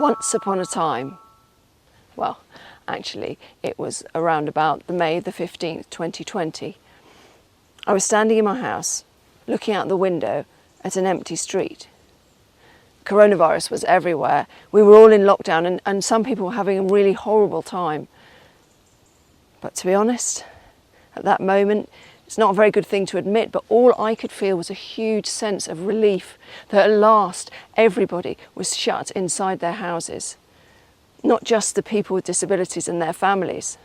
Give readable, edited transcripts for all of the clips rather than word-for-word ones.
Once upon a time, well, actually, it was around about May the 15th, 2020. I was standing in my house, looking out the window at an empty street. Coronavirus was everywhere. We were all in lockdown and some people were having a really horrible time. But to be honest, at that moment, it's not a very good thing to admit, but all I could feel was a huge sense of relief that at last everybody was shut inside their houses. Not just the people with disabilities and their families.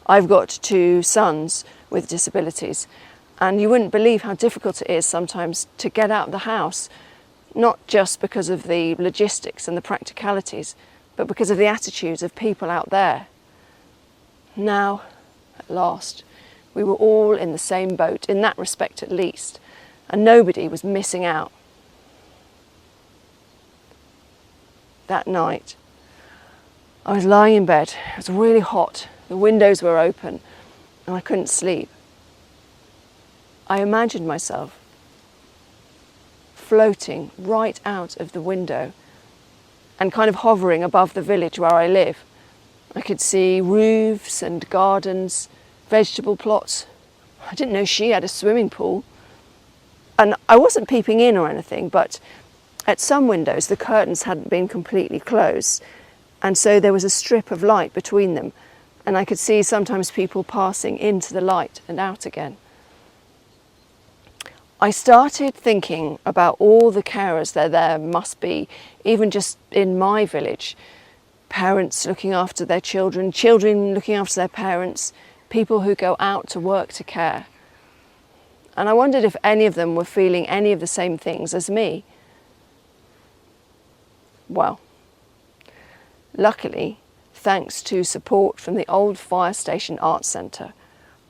I've got 2 sons with disabilities, and you wouldn't believe how difficult it is sometimes to get out of the house, not just because of the logistics and the practicalities, but because of the attitudes of people out there. Now, at last, we were all in the same boat, in that respect at least, and nobody was missing out. That night, I was lying in bed. It was really hot, the windows were open, and I couldn't sleep. I imagined myself floating right out of the window and kind of hovering above the village where I live. I could see roofs and gardens, vegetable plots. I didn't know she had a swimming pool. And I wasn't peeping in or anything, but at some windows the curtains hadn't been completely closed, and so there was a strip of light between them, and I could see sometimes people passing into the light and out again. I started thinking about all the carers there must be, even just in my village. Parents looking after their children, children looking after their parents, people who go out to work to care. And I wondered if any of them were feeling any of the same things as me. Well, luckily, thanks to support from the old fire station arts centre,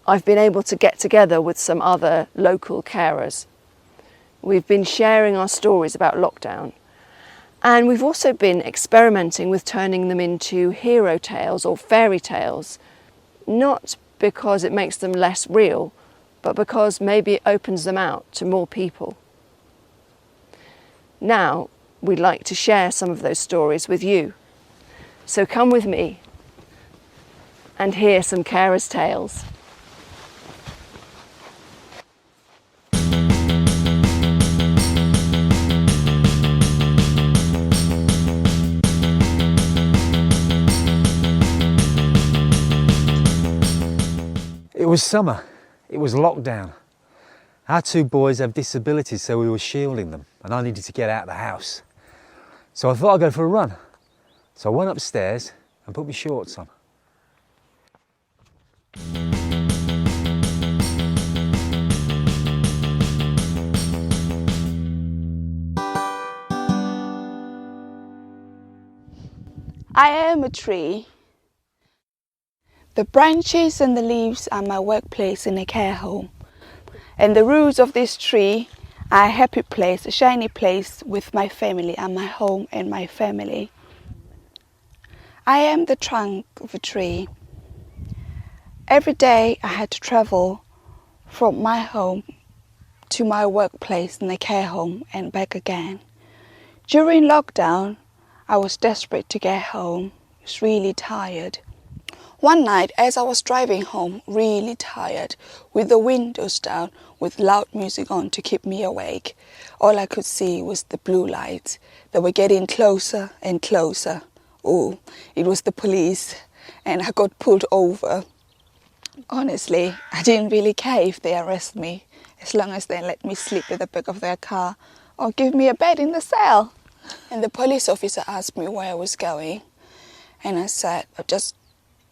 I've been able to get together with some other local carers. We've been sharing our stories about lockdown, and we've also been experimenting with turning them into hero tales or fairy tales, not because it makes them less real, but because maybe it opens them out to more people. Now, we'd like to share some of those stories with you. So come with me and hear some carers' tales. It was summer, it was lockdown. Our 2 boys have disabilities, so we were shielding them, and I needed to get out of the house. So I thought I'd go for a run. So I went upstairs and put my shorts on. I am a tree. The branches and the leaves are my workplace in a care home. And the roots of this tree are a happy place, a shiny place with my family and my home and my family. I am the trunk of a tree. Every day I had to travel from my home to my workplace in a care home and back again. During lockdown, I was desperate to get home. I was really tired. One night, as I was driving home, really tired, with the windows down, with loud music on to keep me awake, all I could see was the blue lights. They were getting closer and closer. Oh, it was the police, and I got pulled over. Honestly, I didn't really care if they arrest me, as long as they let me sleep in the back of their car or give me a bed in the cell. And the police officer asked me where I was going, and I said, I'm just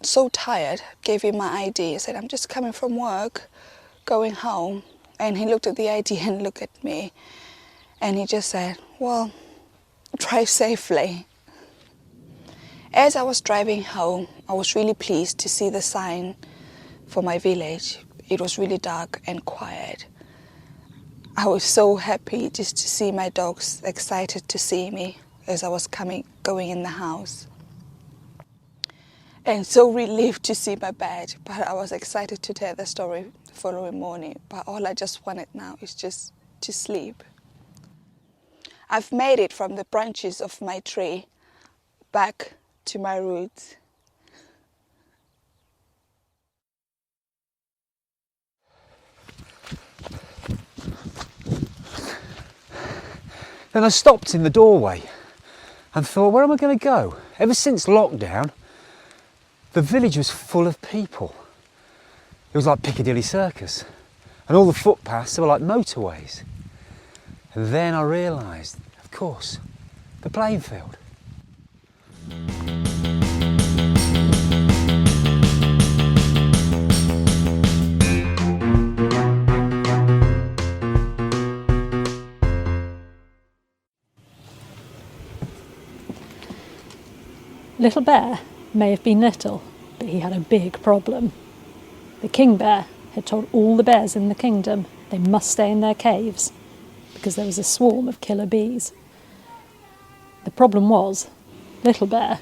so tired. Gave him my ID. I said, I'm just coming from work, going home. And he looked at the ID and looked at me, and he just said, well, drive safely. As I was driving home, I was really pleased to see the sign for my village. It was really dark and quiet. I was so happy just to see my dogs excited to see me as I was going in the house. And so relieved to see my bed, but I was excited to tell the story the following morning. But all I just wanted now is just to sleep. I've made it from the branches of my tree. back to my roots. Then I stopped in the doorway and thought, where am I going to go? Ever since lockdown, the village was full of people. It was like Piccadilly Circus, and all the footpaths were like motorways. And then I realised, of course, the playing field. Little Bear may have been little, but he had a big problem. The King Bear had told all the bears in the kingdom they must stay in their caves because there was a swarm of killer bees. The problem was, Little Bear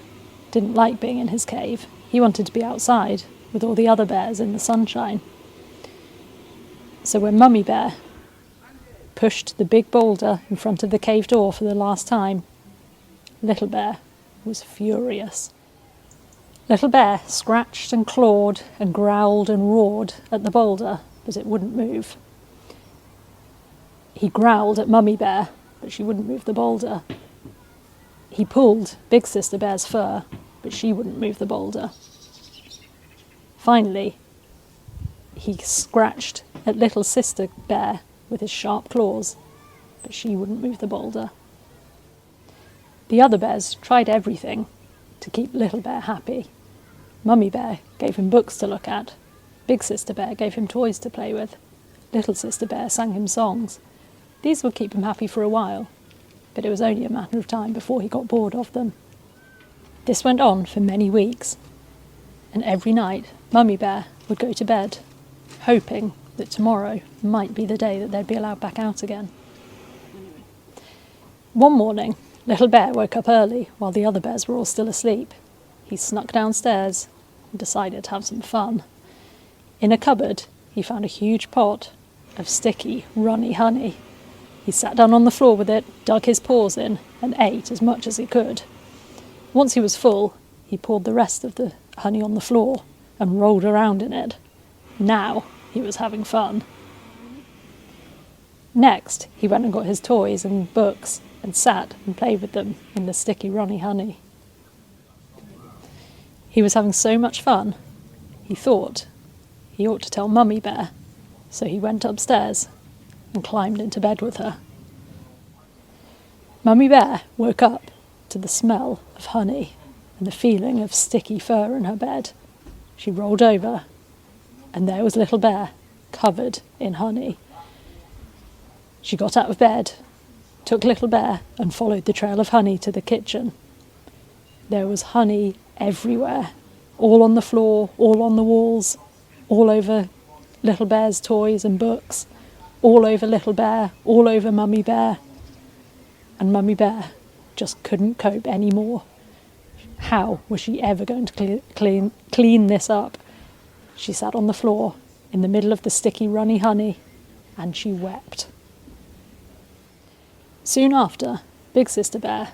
didn't like being in his cave. He wanted to be outside with all the other bears in the sunshine. So when Mummy Bear pushed the big boulder in front of the cave door for the last time, Little Bear was furious. Little Bear scratched and clawed and growled and roared at the boulder, but it wouldn't move. He growled at Mummy Bear, but she wouldn't move the boulder. He pulled Big Sister Bear's fur, but she wouldn't move the boulder. Finally, he scratched at Little Sister Bear with his sharp claws, but she wouldn't move the boulder. The other bears tried everything to keep Little Bear happy. Mummy Bear gave him books to look at. Big Sister Bear gave him toys to play with. Little Sister Bear sang him songs. These would keep him happy for a while, but it was only a matter of time before he got bored of them. This went on for many weeks, and every night Mummy Bear would go to bed, hoping that tomorrow might be the day that they'd be allowed back out again. One morning, Little Bear woke up early while the other bears were all still asleep. He snuck downstairs and decided to have some fun. In a cupboard, he found a huge pot of sticky, runny honey. He sat down on the floor with it, dug his paws in, and ate as much as he could. Once he was full, he poured the rest of the honey on the floor and rolled around in it. Now he was having fun. Next, he went and got his toys and books and sat and played with them in the sticky, runny honey. He was having so much fun, he thought he ought to tell Mummy Bear, so he went upstairs and climbed into bed with her. Mummy Bear woke up to the smell of honey and the feeling of sticky fur in her bed. She rolled over, and there was Little Bear, covered in honey. She got out of bed, took Little Bear and followed the trail of honey to the kitchen. There was honey everywhere, all on the floor, all on the walls, all over Little Bear's toys and books, all over Little Bear, all over Mummy Bear. And Mummy Bear just couldn't cope anymore. How was she ever going to clean this up? She sat on the floor in the middle of the sticky, runny honey, and she wept. Soon after, Big Sister Bear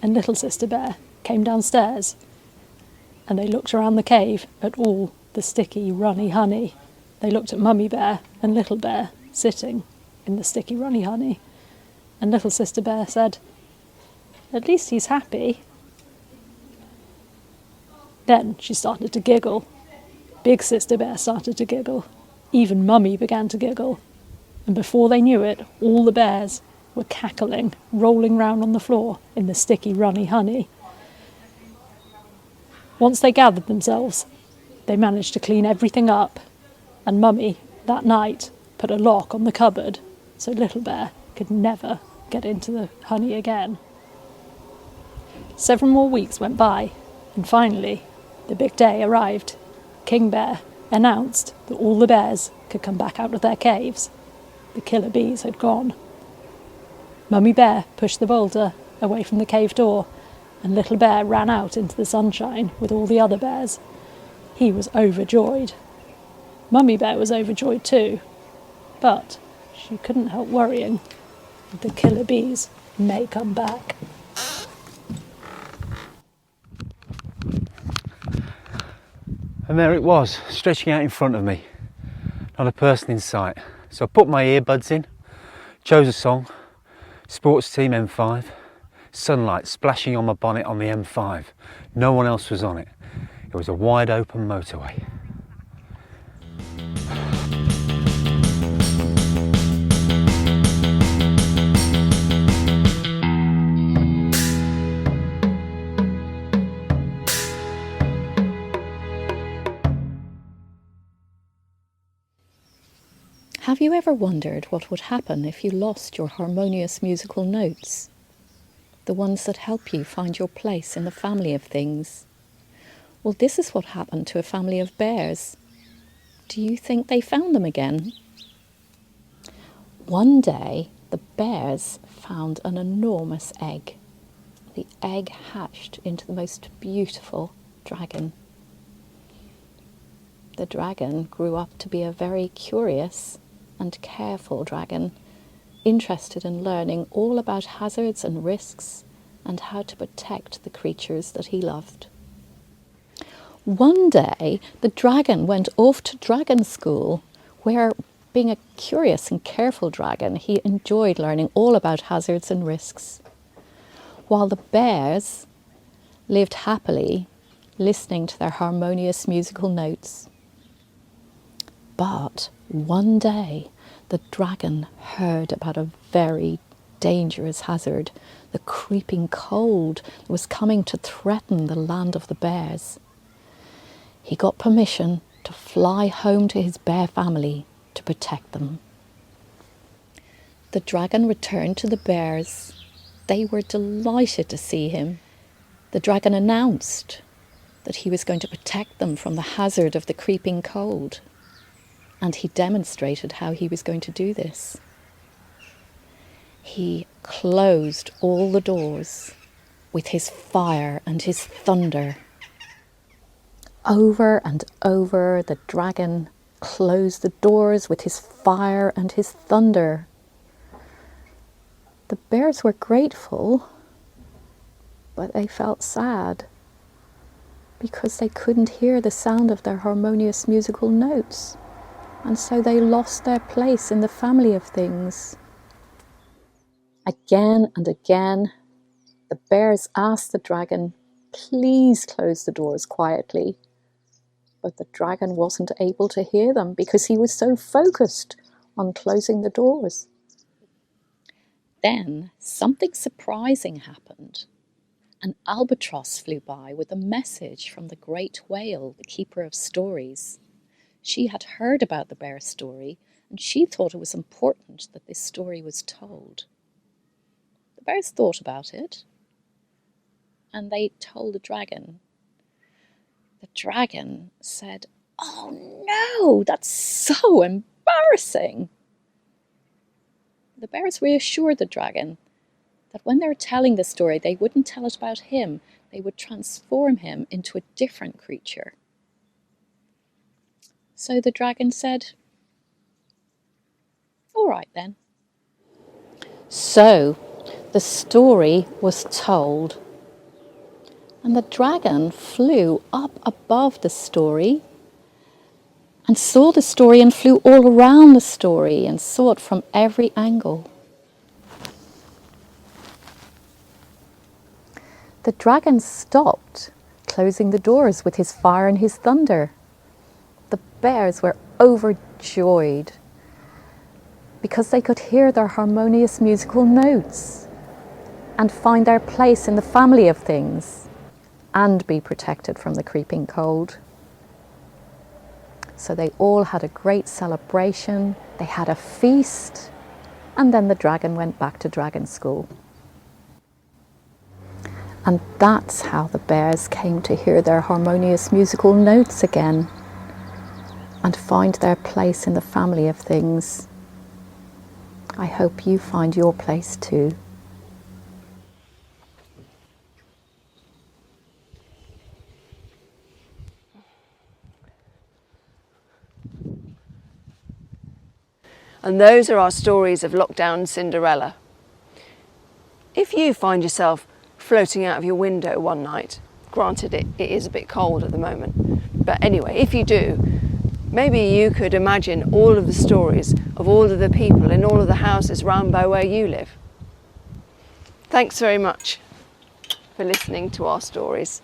and Little Sister Bear came downstairs, and they looked around the cave at all the sticky, runny honey. They looked at Mummy Bear and Little Bear sitting in the sticky, runny honey, and Little Sister Bear said, "At least he's happy." Then she started to giggle. Big Sister Bear started to giggle. Even Mummy began to giggle. And before they knew it, all the bears were cackling, rolling round on the floor in the sticky, runny honey. Once they gathered themselves, they managed to clean everything up, and Mummy, that night, put a lock on the cupboard so Little Bear could never get into the honey again. Several more weeks went by, and finally, the big day arrived. King Bear announced that all the bears could come back out of their caves. The killer bees had gone. Mummy Bear pushed the boulder away from the cave door, and Little Bear ran out into the sunshine with all the other bears. He was overjoyed. Mummy Bear was overjoyed too, but she couldn't help worrying. The killer bees may come back. And there it was, stretching out in front of me. Not a person in sight. So I put my earbuds in, chose a song, Sports Team M5, sunlight splashing on my bonnet on the M5. No one else was on it. It was a wide open motorway. Have you ever wondered what would happen if you lost your harmonious musical notes? The ones that help you find your place in the family of things. Well, this is what happened to a family of bears. Do you think they found them again? One day, the bears found an enormous egg. The egg hatched into the most beautiful dragon. The dragon grew up to be a very curious and careful dragon, interested in learning all about hazards and risks and how to protect the creatures that he loved. One day, the dragon went off to dragon school, where, being a curious and careful dragon, he enjoyed learning all about hazards and risks, while the bears lived happily, listening to their harmonious musical notes. But one day, the dragon heard about a very dangerous hazard, the creeping cold that was coming to threaten the land of the bears. He got permission to fly home to his bear family to protect them. The dragon returned to the bears. They were delighted to see him. The dragon announced that he was going to protect them from the hazard of the creeping cold. And he demonstrated how he was going to do this. He closed all the doors with his fire and his thunder. Over and over, the dragon closed the doors with his fire and his thunder. The bears were grateful, but they felt sad because they couldn't hear the sound of their harmonious musical notes. And so they lost their place in the family of things. Again and again, the bears asked the dragon, please close the doors quietly. But the dragon wasn't able to hear them because he was so focused on closing the doors. Then something surprising happened. An albatross flew by with a message from the great whale, the keeper of stories. She had heard about the bear story, and she thought it was important that this story was told. The bears thought about it, and they told the dragon. The dragon said, "Oh no, that's so embarrassing." The bears reassured the dragon that when they were telling the story, they wouldn't tell it about him. They would transform him into a different creature. So the dragon said, all right then. So the story was told, and the dragon flew up above the story and saw the story and flew all around the story and saw it from every angle. The dragon stopped, closing the doors with his fire and his thunder. The bears were overjoyed because they could hear their harmonious musical notes and find their place in the family of things and be protected from the creeping cold. So they all had a great celebration, they had a feast, and then the dragon went back to dragon school. And that's how the bears came to hear their harmonious musical notes again and find their place in the family of things. I hope you find your place too. And those are our stories of Lockdown Cinderella. If you find yourself floating out of your window one night, Granted, it is a bit cold at the moment. But anyway, if you do, maybe you could imagine all of the stories of all of the people in all of the houses round by where you live. Thanks very much for listening to our stories.